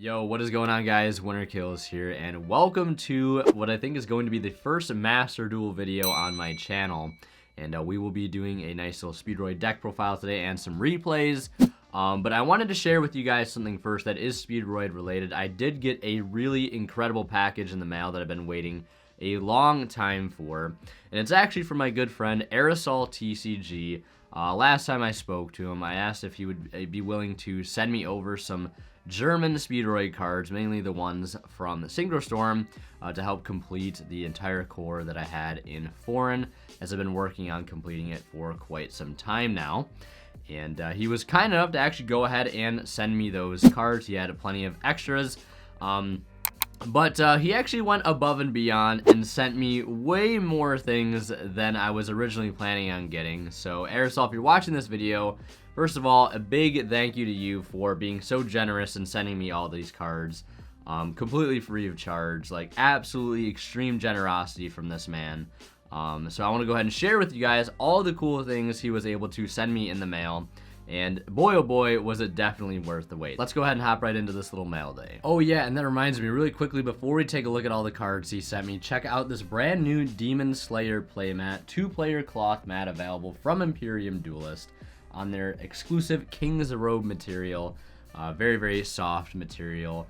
Yo, what is going on, guys? Winter Kills here, and welcome to what I think is going to be the first Master Duel video on my channel. And we will be doing a nice little Speedroid deck profile today and some replays. But I wanted to share with you guys something first that is Speedroid related. I did get a really incredible package in the mail that I've been waiting a long time for. And it's actually from my good friend, Aerosol TCG. Last time I spoke to him, I asked if he would be willing to send me over some German Speedroid cards, mainly the ones from the Synchro Storm, to help complete the entire core that I had in Foreign, as I've been working on completing it for quite some time now. And he was kind enough to actually go ahead and send me those cards. He had plenty of extras. But he actually went above and beyond and sent me way more things than I was originally planning on getting. So, Aerosol, if you're watching this video, first of all, a big thank you to you for being so generous and sending me all these cards completely free of charge. Like, absolutely extreme generosity from this man. So I want to go ahead and share with you guys all the cool things he was able to send me in the mail. And boy, oh boy, was it definitely worth the wait. Let's go ahead and hop right into this little mail day. Oh yeah, and that reminds me really quickly, before we take a look at all the cards he sent me, check out this brand new Demon Slayer playmat, 2-player cloth mat available from Imperium Duelist on their exclusive King's Robe material. Very, very soft material.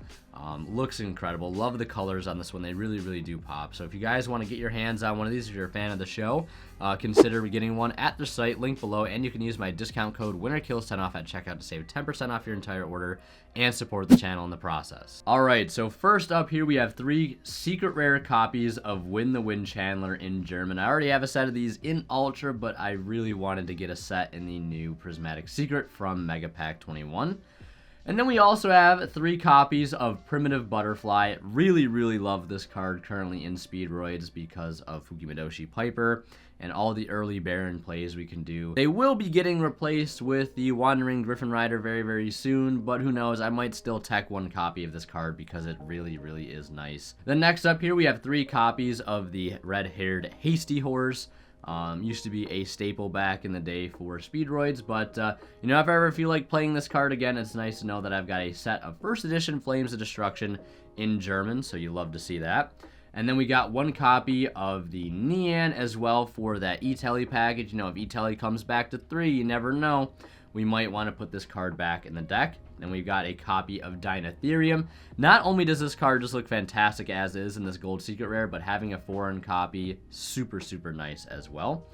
Looks incredible. Love the colors on this one. They really, really do pop. So if you guys want to get your hands on one of these, if you're a fan of the show, consider getting one at the site, link below, and you can use my discount code WinterKills10 off at checkout to save 10% off your entire order and support the channel in the process. Alright, so first up here we have 3 secret rare copies of Win the Wind Chandler in German. I already have a set of these in Ultra, but I really wanted to get a set in the new Prismatic Secret from Mega Pack 21. And then we also have 3 copies of Primitive Butterfly. Really, really love this card currently in Speedroids because of Fukimadoshi Piper and all the early Baron plays we can do. They will be getting replaced with the Wandering Griffin Rider very, very soon, but who knows, I might still tech 1 copy of this card because it really, really is nice. Then next up here we have 3 copies of the Red-Haired Hasty Horse. Used to be a staple back in the day for Speedroids, but you know, if I ever feel like playing this card again, it's nice to know that I've got a set of first edition Flames of Destruction in German, so you love to see that. And then we got 1 copy of the Nian as well for that E-Telly package. You know, if E-Telly comes back to 3, you never know. We might want to put this card back in the deck. Then we've got a copy of Dynatherium. Not only does this card just look fantastic as is in this gold secret rare, but having a foreign copy, super, super nice as well.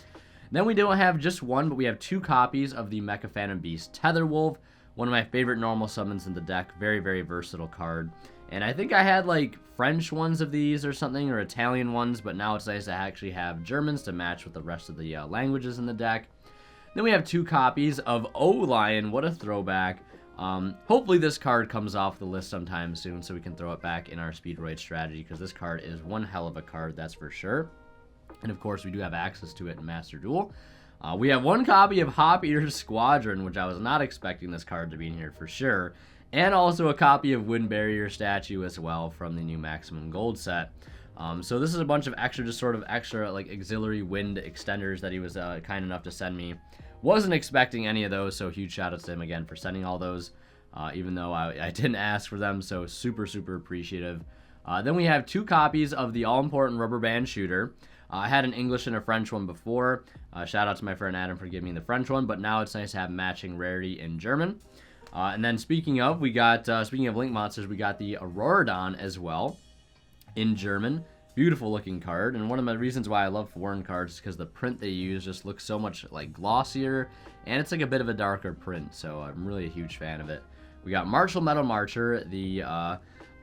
Then we don't have just 1, but we have 2 copies of the Mecha Phantom Beast Tetherwolf. One of my favorite normal summons in the deck. Very, very versatile card. And I think I had like French ones of these or something, or Italian ones, but now it's nice to actually have Germans to match with the rest of the languages in the deck. Then we have 2 copies of O-Lion. What a throwback. Hopefully this card comes off the list sometime soon so we can throw it back in our Speedroid strategy, because this card is one hell of a card, that's for sure. And of course we do have access to it in Master Duel. We have 1 copy of Hop Eater Squadron, which I was not expecting this card to be in here for sure. And also a copy of Wind Barrier Statue as well from the new Maximum Gold set. So this is a bunch of extra, just sort of extra like auxiliary wind extenders that he was kind enough to send me. Wasn't expecting any of those, so huge shout out to him again for sending all those, even though I didn't ask for them, so super, super appreciative. Then we have 2 copies of the all-important Rubber Band Shooter. I had an English and a French one before. Shout out to my friend Adam for giving me the French one, but now it's nice to have matching rarity in German. And then speaking of, we got, speaking of Link Monsters, we got the Auroradon as well in German. Beautiful looking card, and one of the reasons why I love foreign cards is because the print they use just looks so much like glossier, and it's like a bit of a darker print, so I'm really a huge fan of it. We got Martial Metal Marcher, the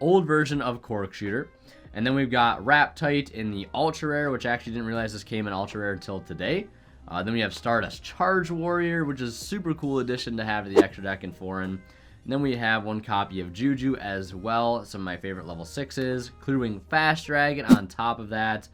old version of Cork Shooter, and then we've got Raptite in the Ultra Rare, which I actually didn't realize this came in Ultra Rare until today. Then we have Stardust Charge Warrior, which is a super cool addition to have to the extra deck in Foreign. And then we have 1 copy of Juju as well, some of my favorite level 6s. Clearwing Fast Dragon on top of that.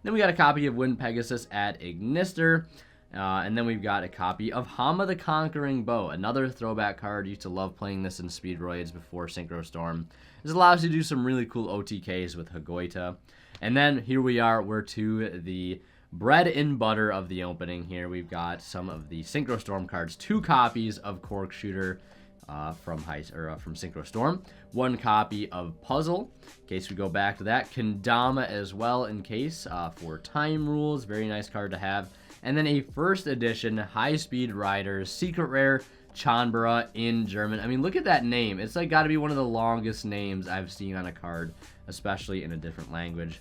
Then we got a copy of Wind Pegasus at Ignister. And then we've got a copy of Hama the Conquering Bow, another throwback card. Used to love playing this in Speedroids before Synchro Storm. This allows you to do some really cool OTKs with Hagoita. And then here we are, we're to the bread and butter of the opening here. We've got some of the Synchro Storm cards, 2 copies of Cork Shooter. from Synchro Storm. 1 copy of Puzzle, in case we go back to that. Kendama as well, in case, for Time Rules. Very nice card to have. And then a first edition High Speed Riders Secret Rare Chanbara in German. I mean, look at that name. It's like got to be one of the longest names I've seen on a card, especially in a different language.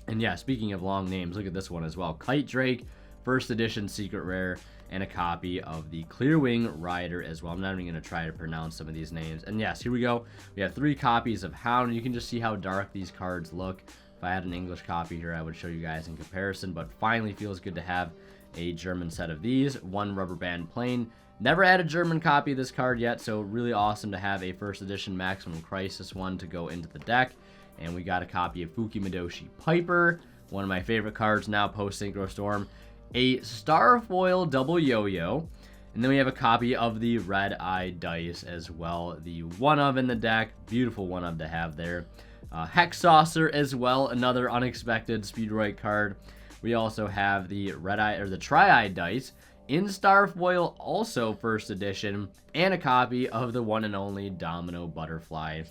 And yeah, speaking of long names, look at this one as well. Kite Drake, first edition Secret Rare, and a copy of the Clearwing Rider as well. I'm not even going to try to pronounce some of these names. And yes, here we go. We have 3 copies of Hound. You can just see how dark these cards look. If I had an English copy here, I would show you guys in comparison, but finally feels good to have a German set of these. 1 Rubber Band Plane. Never had a German copy of this card yet, so really awesome to have a first edition Maximum Crisis one to go into the deck. And we got a copy of Fukimadoshi Piper, one of my favorite cards now post Synchro Storm. A Starfoil Double Yo-Yo, and then we have a copy of the Red Eye Dice as well. The 1-of in the deck, beautiful 1-of to have there. Hex Saucer as well, another unexpected Speedroid card. We also have the Red Eye or the Tri-Eye Dice in Starfoil, also first edition, and a copy of the one and only Domino Butterfly.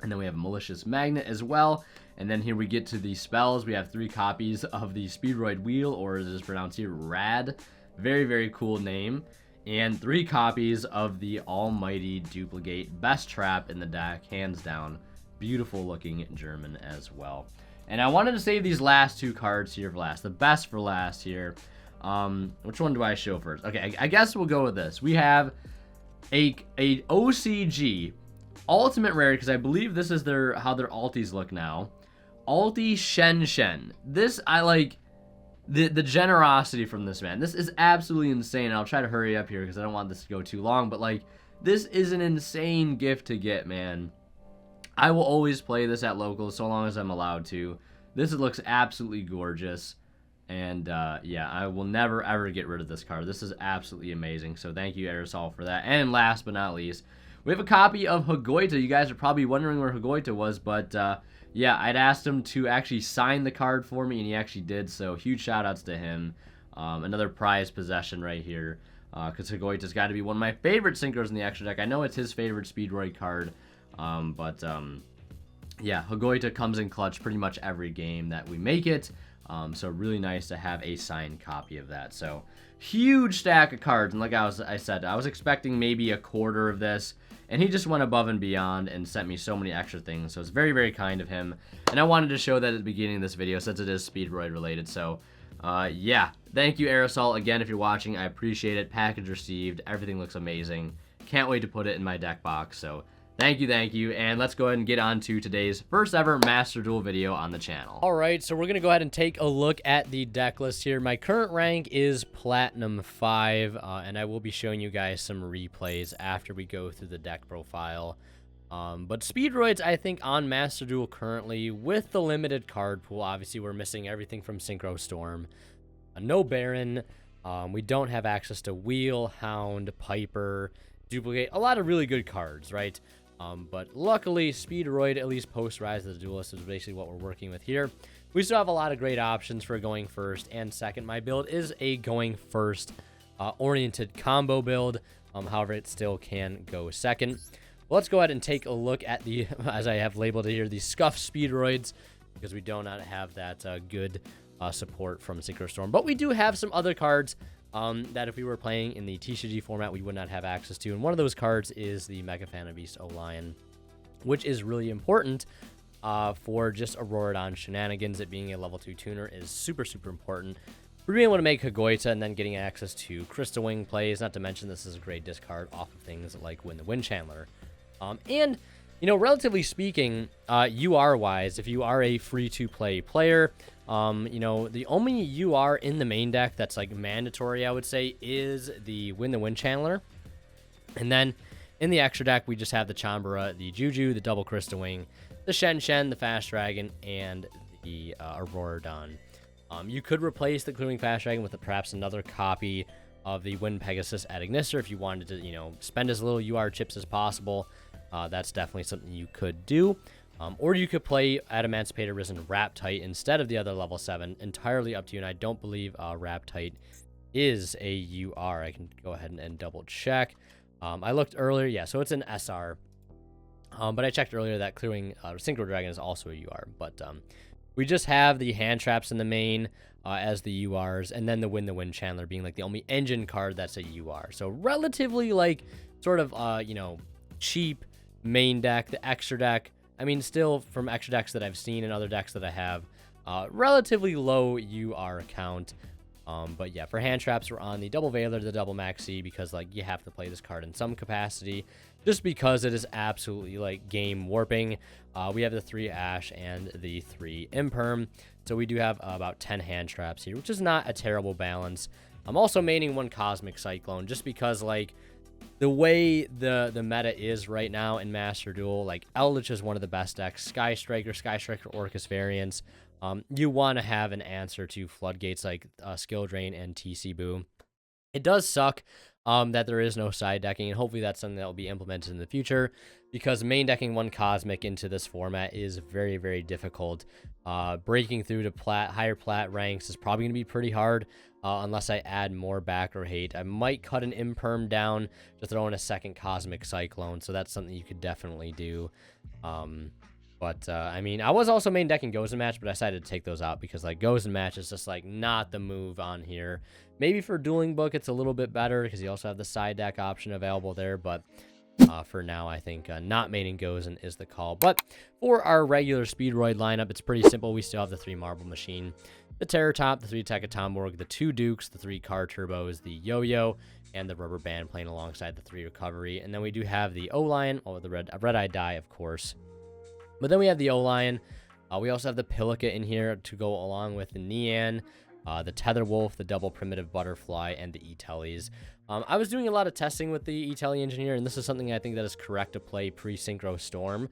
And then we have Malicious Magnet as well. And then here we get to the spells. We have 3 copies of the Speedroid Wheel, or as it is pronounced here, Rad. Very, very cool name. And 3 copies of the Almighty Duplicate. Best trap in the deck, hands down. Beautiful looking German as well. And I wanted to save these last 2 cards here for last. The best for last here. Which one do I show first? Okay, I guess we'll go with this. We have a OCG Ultimate Rare, because I believe this is how their alties look now. Alti Shen. This, I like the generosity from this man. This is absolutely insane. And I'll try to hurry up here because I don't want this to go too long. But like, this is an insane gift to get, man. I will always play this at locals so long as I'm allowed to. This looks absolutely gorgeous. And yeah, I will never ever get rid of this card. This is absolutely amazing. So thank you, Aerosol, for that. And last but not least, we have a copy of Hagoita. You guys are probably wondering where Hagoita was, but yeah, I'd asked him to actually sign the card for me, and he actually did, so huge shout-outs to him. Another prized possession right here, because Hagoita's got to be one of my favorite Synchros in the extra deck. I know it's his favorite Speedroid card, but yeah, Hagoita comes in clutch pretty much every game that we make it, so really nice to have a signed copy of that. So huge stack of cards, and like I said, I was expecting maybe a quarter of this, and he just went above and beyond and sent me so many extra things. So it's very, very kind of him. And I wanted to show that at the beginning of this video since it is Speedroid related. So yeah, thank you, Aerosol. Again, if you're watching, I appreciate it. Package received. Everything looks amazing. Can't wait to put it in my deck box. So thank you. And let's go ahead and get on to today's first ever Master Duel video on the channel. All right, so we're going to go ahead and take a look at the deck list here. My current rank is Platinum 5, and I will be showing you guys some replays after we go through the deck profile. But Speedroids, I think, on Master Duel currently, with the limited card pool, obviously we're missing everything from Synchro Storm. No Baron. We don't have access to Wheel, Hound, Piper, Duplicate. A lot of really good cards, right? But luckily, Speedroid, at least post-Rise of the Duelist, is basically what we're working with here. We still have a lot of great options for going first and second. My build is a going first oriented combo build. However, it still can go second. Well, let's go ahead and take a look at the, as I have labeled it here, the scuffed Speedroids, because we do not have that good support from Synchro Storm. But we do have some other cards that if we were playing in the TCG format, we would not have access to. And one of those cards is the Mega Fan of Beast O-Lion, which is really important for just Auroradon shenanigans. It being a level 2 tuner is super, super important. We're being able to make Hagoita and then getting access to Crystal Wing plays, not to mention this is a great discard off of things like Win the Wind Chandler. And, you know, relatively speaking, UR-wise, if you are a free-to-play player, you know, the only UR in the main deck that's, like, mandatory, I would say, is the Win the Wind Chandler. And then in the extra deck, we just have the Chambara, the Juju, the Double Crystal Wing, the Shen, the Fast Dragon, and the Auroradon. You could replace the Clearwing Fast Dragon with perhaps another copy of the Wind Pegasus at Ignister if you wanted to, you know, spend as little UR chips as possible. That's definitely something you could do. Or you could play Adamancipator Risen Raptite instead of the other level 7. Entirely up to you, and I don't believe Raptite is a UR. I can go ahead and double check. I looked earlier, yeah, so it's an SR. But I checked earlier that clearing Synchro Dragon is also a UR. But we just have the hand traps in the main as the URs, and then the Win Chandler being like the only engine card that's a UR. So relatively like sort of cheap main deck. The extra deck, I mean, still from extra decks that I've seen and other decks that I have, relatively low UR count. But yeah, for hand traps, we're on the double Veiler, the double Maxi, because like you have to play this card in some capacity, just because it is absolutely like game warping. We have the 3 Ash and the 3 Imperm, so we do have about 10 hand traps here, which is not a terrible balance. I'm also maining 1 Cosmic Cyclone, just because like the way the meta is right now in Master Duel, like Eldritch is one of the best decks. Sky Striker, Orcus variants. You want to have an answer to Floodgates like Skill Drain and TC Boo. It does suck that there is no side decking, and hopefully that's something that will be implemented in the future, because main decking 1 Cosmic into this format is very, very difficult. Breaking through to higher plat ranks is probably going to be pretty hard unless I add more back or hate. I might cut an Imperm down to throw in a 2nd Cosmic Cyclone, so that's something you could definitely do. But I mean, I was also main decking Gozen Match, but I decided to take those out because like Gozen Match is just like not the move on here. Maybe for Dueling Book, it's a little bit better because you also have the side deck option available there. But for now, I think not maining Gozen is the call. But for our regular Speedroid lineup, it's pretty simple. We still have the 3 Marble Machine, the Terror Top, the 3 Tekka Tomborg, the 2 Dukes, the 3 Car Turbos, the Yo-Yo, and the Rubber Band playing alongside the 3 Recovery. And then we do have the O-Lion, or the Red-Eye Die, of course. But then we have the O-Lion. We also have the Pilica in here to go along with the Nian, the Tether Wolf, the Double Primitive Butterfly, and the E-Tellies. I was doing a lot of testing with the E-Telly Engineer, and this is something I think that is correct to play pre-Synchro Storm,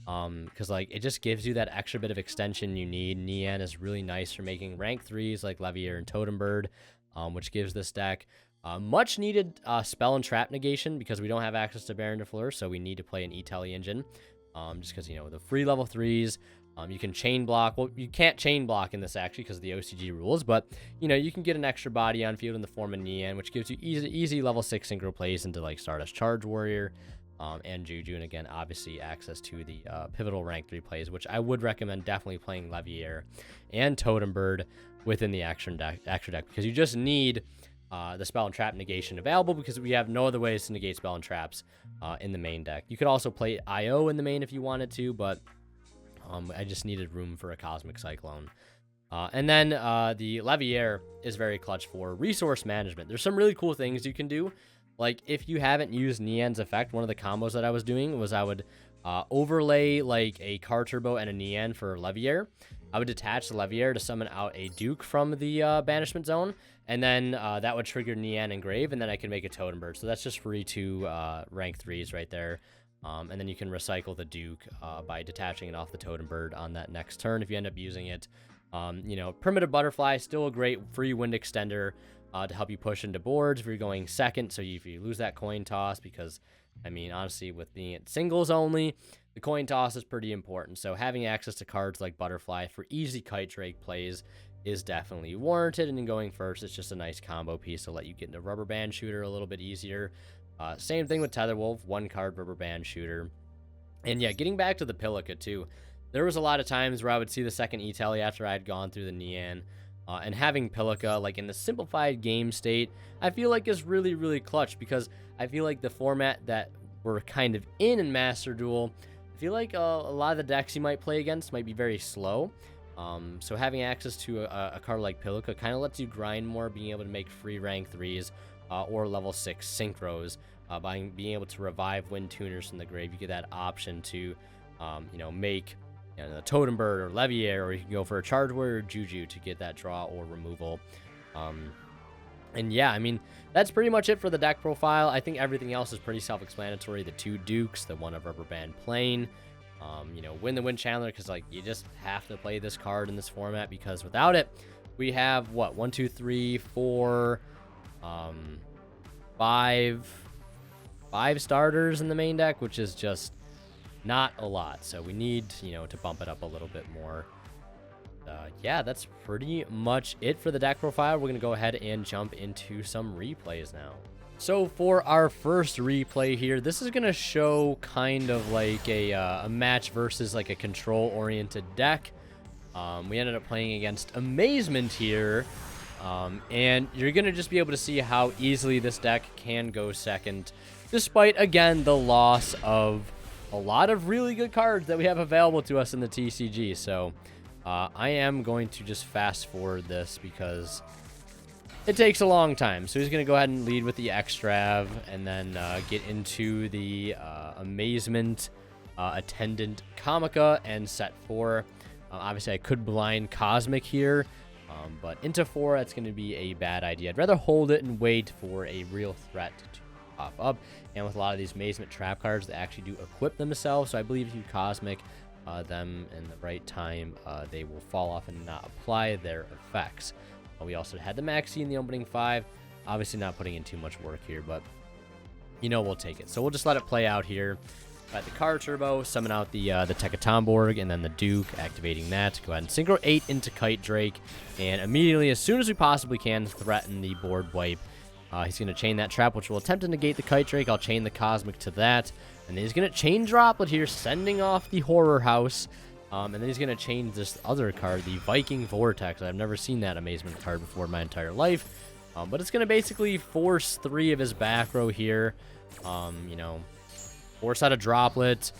because like it just gives you that extra bit of extension you need. Nian is really nice for making rank 3s like Levier and Totem Bird, which gives this deck much needed spell and trap negation, because we don't have access to Baron de Fleur, so we need to play an E-Telly engine. Just because, you know, the free level 3s, you can chain block. Well, you can't chain block in this actually because of the OCG rules, but, you know, you can get an extra body on field in the form of Nian, which gives you easy level 6 synchro plays into like Stardust Charge Warrior and Juju, and again, obviously access to the pivotal rank 3 plays, which I would recommend definitely playing Levier and Totem Bird within the extra deck, because you just need the spell and trap negation available, because we have no other ways to negate spell and traps in the main deck. You could also play IO in the main if you wanted to, but I just needed room for a Cosmic Cyclone. And then the Levier is very clutch for resource management. There's some really cool things you can do. Like if you haven't used Nian's effect, one of the combos that I was doing was I would overlay like a Car Turbo and a Nian for Levier. I would detach the Levier to summon out a Duke from the banishment zone, and then that would trigger Nian and Grave, and then I can make a Totem Bird. So that's just free 2 rank 3s right there. And then you can recycle the Duke by detaching it off the Totem Bird on that next turn if you end up using it. You know, Primitive Butterfly, still a great free wind extender to help you push into boards if you're going second. So if you lose that coin toss, because, I mean, honestly, with being at singles only, the coin toss is pretty important. So having access to cards like Butterfly for easy Kite Drake plays is definitely warranted. And then going first, it's just a nice combo piece to let you get into Rubber Band Shooter a little bit easier. Same thing with Tether Wolf, 1 card Rubber Band Shooter. And yeah, getting back to the Pilica too, there was a lot of times where I would see the second E-Telly after I had gone through the Nian, and having Pilica like in the simplified game state, I feel like is really, really clutch, because I feel like the format that we're kind of in Master Duel, I feel like a lot of the decks you might play against might be very slow. So having access to a card like Pilica kind of lets you grind more, being able to make free rank 3s or level 6 synchros. By being able to revive Wind Tuners from the grave, you get that option to, you know, make a Totem Bird or Levier, or you can go for a Charge Warrior or Juju to get that draw or removal. And yeah, I mean, that's pretty much it for the deck profile. I think everything else is pretty self-explanatory. The 2 Dukes, the 1 of Rubber Band Plane, you know, Win the Wind Chandler, because like you just have to play this card in this format, because without it, we have what, 1, 2, 3, 4, 5 starters in the main deck, which is just not a lot. So we need, you know, to bump it up a little bit more. Yeah, that's pretty much it for the deck profile. We're going to go ahead and jump into some replays now. So for our first replay here, this is going to show kind of like a match versus like a control-oriented deck. We ended up playing against Amazement here, and you're going to just be able to see how easily this deck can go second, despite, again, the loss of a lot of really good cards that we have available to us in the TCG. So I am going to just fast forward this because it takes a long time. So he's going to go ahead and lead with the Extrav and then get into the Amazement Attendant Comica and set 4. Obviously, I could blind Cosmic here, but into 4, that's going to be a bad idea. I'd rather hold it and wait for a real threat to pop up. And with a lot of these Amazement trap cards, they actually do equip themselves. So I believe if you Cosmic them in the right time, they will fall off and not apply their effects. We also had the Maxi in the opening 5. Obviously not putting in too much work here, but you know we'll take it. So we'll just let it play out here. Got the Card Turbo, summon out the Tekatomborg, and then the Duke, activating that. Go ahead and Synchro 8 into Kite Drake, and immediately, as soon as we possibly can, threaten the board wipe. He's going to chain that trap, which will attempt to negate the Kite Drake. I'll chain the Cosmic to that, and then he's going to chain Droplet here, sending off the Horror House. And then he's going to change this other card, the Viking Vortex. I've never seen that Amazement card before in my entire life. But it's going to basically force 3 of his back row here. You know, force out a Droplet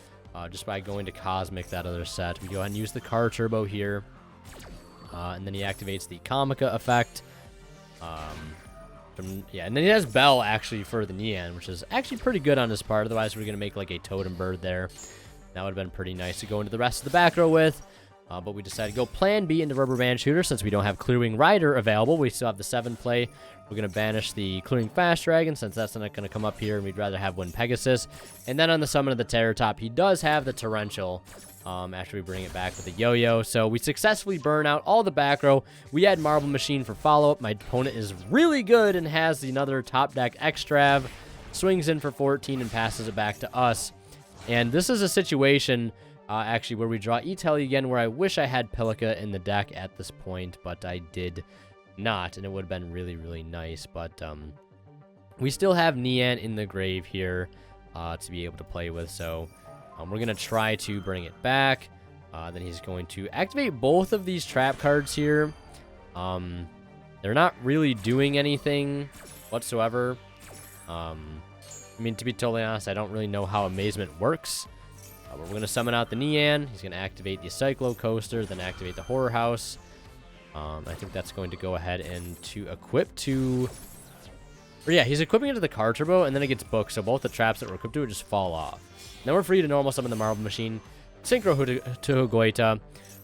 just by going to Cosmic that other set. We go ahead and use the Card Turbo here. And then he activates the Comica effect. And then he has Bell actually for the Neon, which is actually pretty good on his part. Otherwise, we're going to make like a Totem Bird there. That would have been pretty nice to go into the rest of the back row with. But we decided to go Plan B into Rubber Band Shooter since we don't have Clearing Rider available. We still have the 7 play. We're going to banish the Clearing Fast Dragon since that's not going to come up here, and we'd rather have Wind Pegasus. And then on the Summon of the Terror Top, he does have the Torrential after we bring it back with the Yo-Yo. So we successfully burn out all the back row. We had Marble Machine for follow-up. My opponent is really good and has another top deck Extrav. Swings in for 14 and passes it back to us. And this is a situation, actually, where we draw E-Telly again, where I wish I had Pelica in the deck at this point, but I did not, and it would have been really, really nice. But we still have Nian in the grave here to be able to play with, so we're going to try to bring it back. Then he's going to activate both of these trap cards here. They're not really doing anything whatsoever. I mean, to be totally honest, I don't really know how Amazement works. But we're going to summon out the Neon. He's going to activate the Cyclo Coaster, then activate the Horror House. I think that's going to go ahead and to equip to... Or yeah, he's equipping it to the Card Turbo, and then it gets booked, so both the traps that were equipped to would just fall off. Then we're free to normal summon the Marble Machine, Synchro to Hugoita,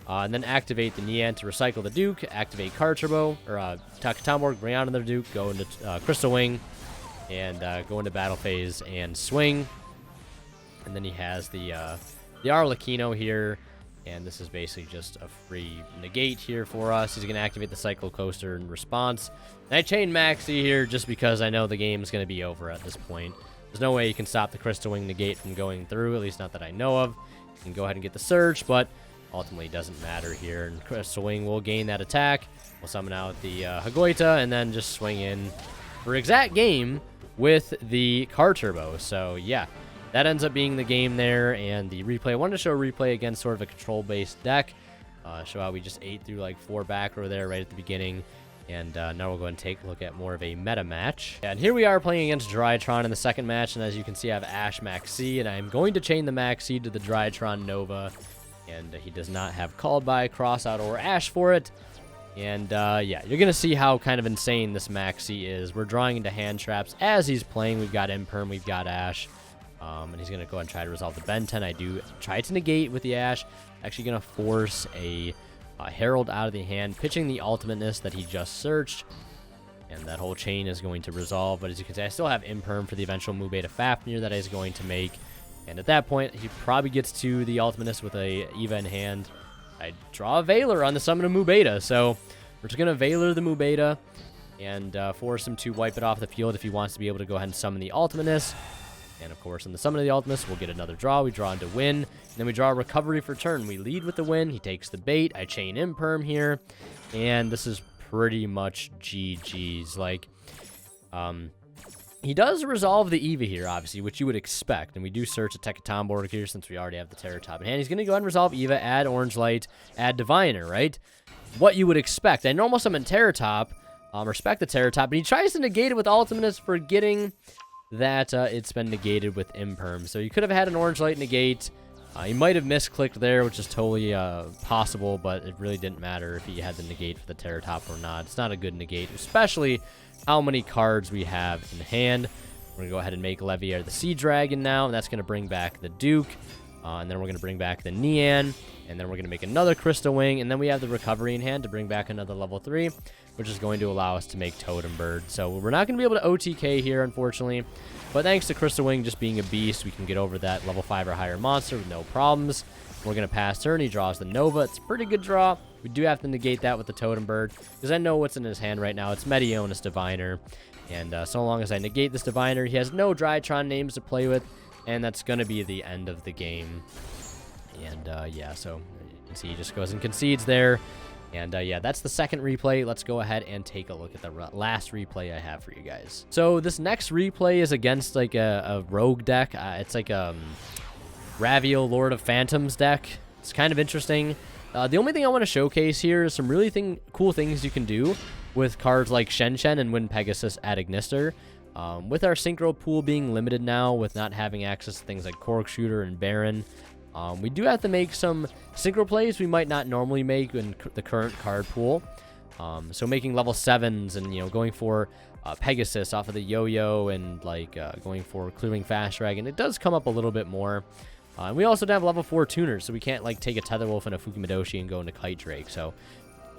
and then activate the Neon to recycle the Duke, activate Card Turbo, or Tekatomborg, bring out another Duke, go into Crystal Wing, and go into battle phase and swing. And then he has the Arlecchino here, and this is basically just a free negate here for us. He's going to activate the Cyclo Coaster in response. And I chain Maxi here just because I know the game's going to be over at this point. There's no way you can stop the Crystal Wing negate from going through, at least not that I know of. You can go ahead and get the Surge, but ultimately it doesn't matter here. And Crystal Wing will gain that attack. We'll summon out the Hugoita, and then just swing in for exact game with the Card Turbo. So yeah, that ends up being the game there, and the replay. I wanted to show a replay against sort of a control-based deck. Show how we just ate through like 4 back row there right at the beginning. And now we'll go and take a look at more of a meta match. And here we are playing against Drytron in the second match, and as you can see, I have Ash Maxi, and I'm going to chain the Maxi to the Drytron Nova. And he does not have Called By, Crossout, or Ash for it. And yeah, you're going to see how kind of insane this Maxi is. We're drawing into hand traps as he's playing. We've got Imperm, we've got Ash. And he's going to go and try to resolve the Ben 10. I do try to negate with the Ash. Actually going to force a Herald out of the hand, pitching the Ultimateness that he just searched. And that whole chain is going to resolve. But as you can see, I still have Imperm for the eventual Mubeta Fafnir that he's going to make. And at that point, he probably gets to the Ultimateness with a Eva in hand. I draw a Valor on the summon of Mubeta. So we're just going to Valor the Mubeta and force him to wipe it off the field if he wants to be able to go ahead and summon the Ultimateness. And of course, on the summon of the Ultimateness, we'll get another draw. We draw into Win. And then we draw a Recovery for turn. We lead with the Win. He takes the bait. I chain Imperm here. And this is pretty much GG's. Like, He does resolve the Eva here, obviously, which you would expect. And we do search a Tekaton board here since we already have the Terror Top in hand. He's going to go ahead and resolve Eva, add Orange Light, add Diviner, right? What you would expect. I normal summon Terror Top, respect the Terror Top, but he tries to negate it with Ultimatus, forgetting that it's been negated with Imperm. So you could have had an Orange Light negate. He might have misclicked there, which is totally possible, but it really didn't matter if he had the negate for the Terror Top or not. It's not a good negate, especially how many cards we have in hand. We're going to go ahead and make Levier the Sea Dragon now, and that's going to bring back the Duke. And then we're going to bring back the Nian, and then we're going to make another Crystal Wing, and then we have the Recovery in hand to bring back another level 3, which is going to allow us to make Totem Bird. So we're not going to be able to OTK here, unfortunately, but thanks to Crystal Wing just being a beast, we can get over that level 5 or higher monster with no problems. We're going to pass turn. He draws the Nova. It's a pretty good draw. We do have to negate that with the Totem Bird, because I know what's in his hand right now. It's Meteonis Diviner, and so long as I negate this Diviner, he has no Drytron names to play with, and that's going to be the end of the game. And yeah, so you can see he just goes and concedes there. And yeah, that's the second replay. Let's go ahead and take a look at the last replay I have for you guys. So this next replay is against like a rogue deck. It's like Raviel Lord of Phantoms deck. It's kind of interesting. The only thing I want to showcase here is some really cool things you can do with cards like Shen Shen and Wind Pegasus at Ignister. With our Synchro pool being limited now, with not having access to things like Cork Shooter and Baron, we do have to make some Synchro plays we might not normally make in the current card pool. So making level 7s and, you know, going for Pegasus off of the Yo-Yo and, like, going for clearing Fast Dragon, it does come up a little bit more. And we also don't have level 4 tuners, so we can't, like, take a Tetherwolf and a Fukimadoshi and go into Kite Drake. So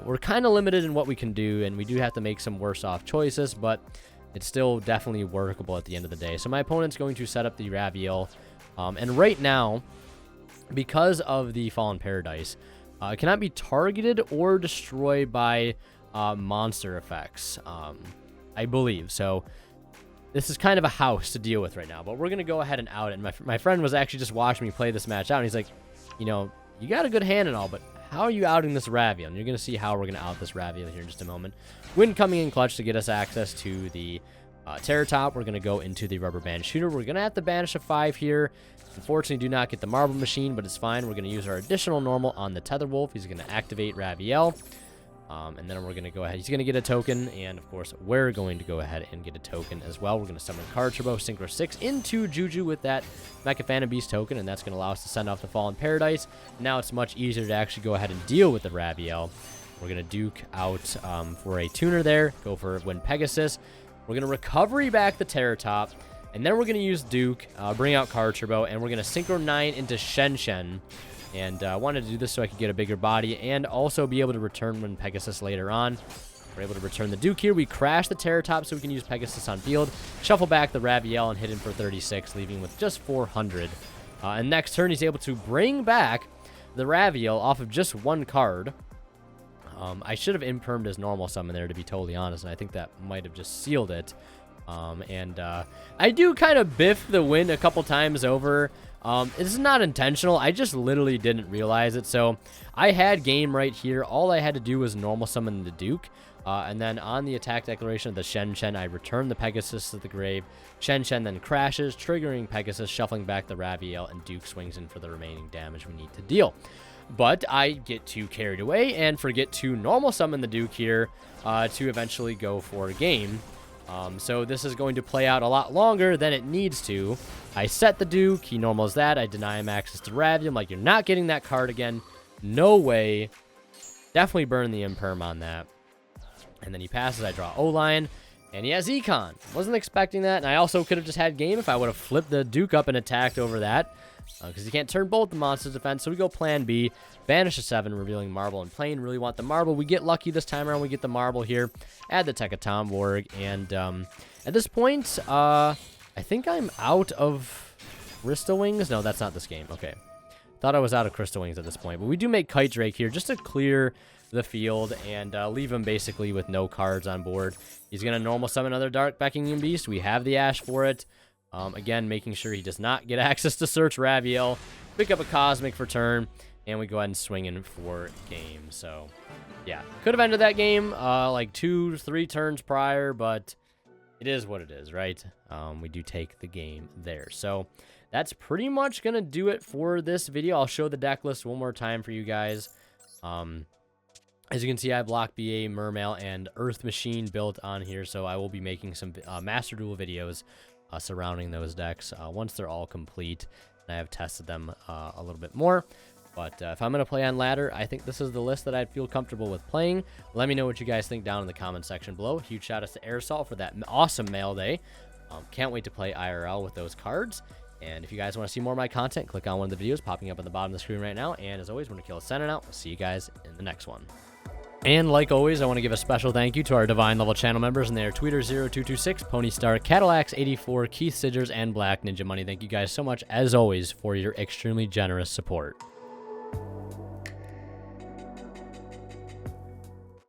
we're kind of limited in what we can do, and we do have to make some worse off choices, but it's still definitely workable at the end of the day. So my opponent's going to set up the Raviel. And right now, because of the Fallen Paradise, it cannot be targeted or destroyed by monster effects, I believe. So this is kind of a house to deal with right now. But we're going to go ahead and out it. And my friend was actually just watching me play this match out. And he's like, you know, you got a good hand and all, but how are you outing this Raviel? And you're going to see how we're going to out this Raviel here in just a moment. Wind coming in clutch to get us access to the Terror Top. We're going to go into the Rubber Band Shooter. We're going to have to banish a 5 here. Unfortunately, do not get the Marble Machine, but it's fine. We're going to use our additional normal on the Tetherwolf. He's going to activate Raviel. And then we're going to go ahead. He's going to get a token, and of course, we're going to go ahead and get a token as well. We're going to summon Card Turbo, Synchro 6 into Juju with that Mecha Phantom Beast token, and that's going to allow us to send off the Fallen Paradise. Now it's much easier to actually go ahead and deal with the Raviel. We're going to Duke out for a tuner there, go for Wind Pegasus. We're going to Recovery back the Terror Top, and then we're going to use Duke, bring out Card Turbo, and we're going to Synchro 9 into Shen Shen. And I wanted to do this so I could get a bigger body and also be able to return Wind Pegasus later on. We're able to return the Duke here. We crash the Terror Top so we can use Pegasus on field, shuffle back the Raviel, and hit him for 36, leaving with just 400. And next turn, he's able to bring back the Raviel off of just one card. I should have impermed his normal summon there, to be totally honest, and I think that might have just sealed it. I do kind of biff the Wind a couple times over. It's not intentional. I just literally didn't realize it. So I had game right here. All I had to do was normal summon the Duke. And then on the attack declaration of the Shen Shen, I return the Pegasus to the grave. Shen Shen then crashes, triggering Pegasus, shuffling back the Raviel, and Duke swings in for the remaining damage we need to deal. But I get too carried away and forget to normal summon the Duke here to eventually go for a game. So this is going to play out a lot longer than it needs to. I set the Duke, he normals that, I deny him access to Raviel. I'm like, you're not getting that card again. No way. Definitely burn the Imperm on that. And then he passes, I draw O-Line, and he has Econ. Wasn't expecting that, and I also could have just had game if I would have flipped the Duke up and attacked over that. Because you can't turn both the monsters' defense, so we go plan B. Banish a 7, revealing Marble and Plane. Really want the Marble. We get lucky this time around. We get the Marble here. Add the Tekaton Borg. And at this point, I think I'm out of Crystal Wings. No, that's not this game. Okay. Thought I was out of Crystal Wings at this point. But we do make Kite Drake here just to clear the field and leave him basically with no cards on board. He's going to normal summon another Dark Beckoning Beast. We have the Ash for it. Again, making sure he does not get access to Search Raviel. Pick up a Cosmic for turn, and we go ahead and swing in for game. So, yeah. Could have ended that game like 2-3 turns prior, but it is what it is, right? We do take the game there. So that's pretty much going to do it for this video. I'll show the deck list one more time for you guys. As you can see, I have Lock BA, Mermail, and Earth Machine built on here, so I will be making some Master Duel videos surrounding those decks once they're all complete, and I have tested them a little bit more. But if I'm going to play on ladder, I think this is the list that I'd feel comfortable with playing. Let me know what you guys think down in the comment section below. Huge shout out to Airasalt for that awesome mail day. Can't wait to play IRL with those cards. And if you guys want to see more of my content, click on one of the videos popping up at the bottom of the screen right now. And as always, Winterkill is signing out. We'll see you guys in the next one. And like always, I want to give a special thank you to our Divine level channel members, and they are Tweeter0226, Pony Star, Cadillacs84, Keith Sidgers, and Black Ninja Money. Thank you guys so much, as always, for your extremely generous support.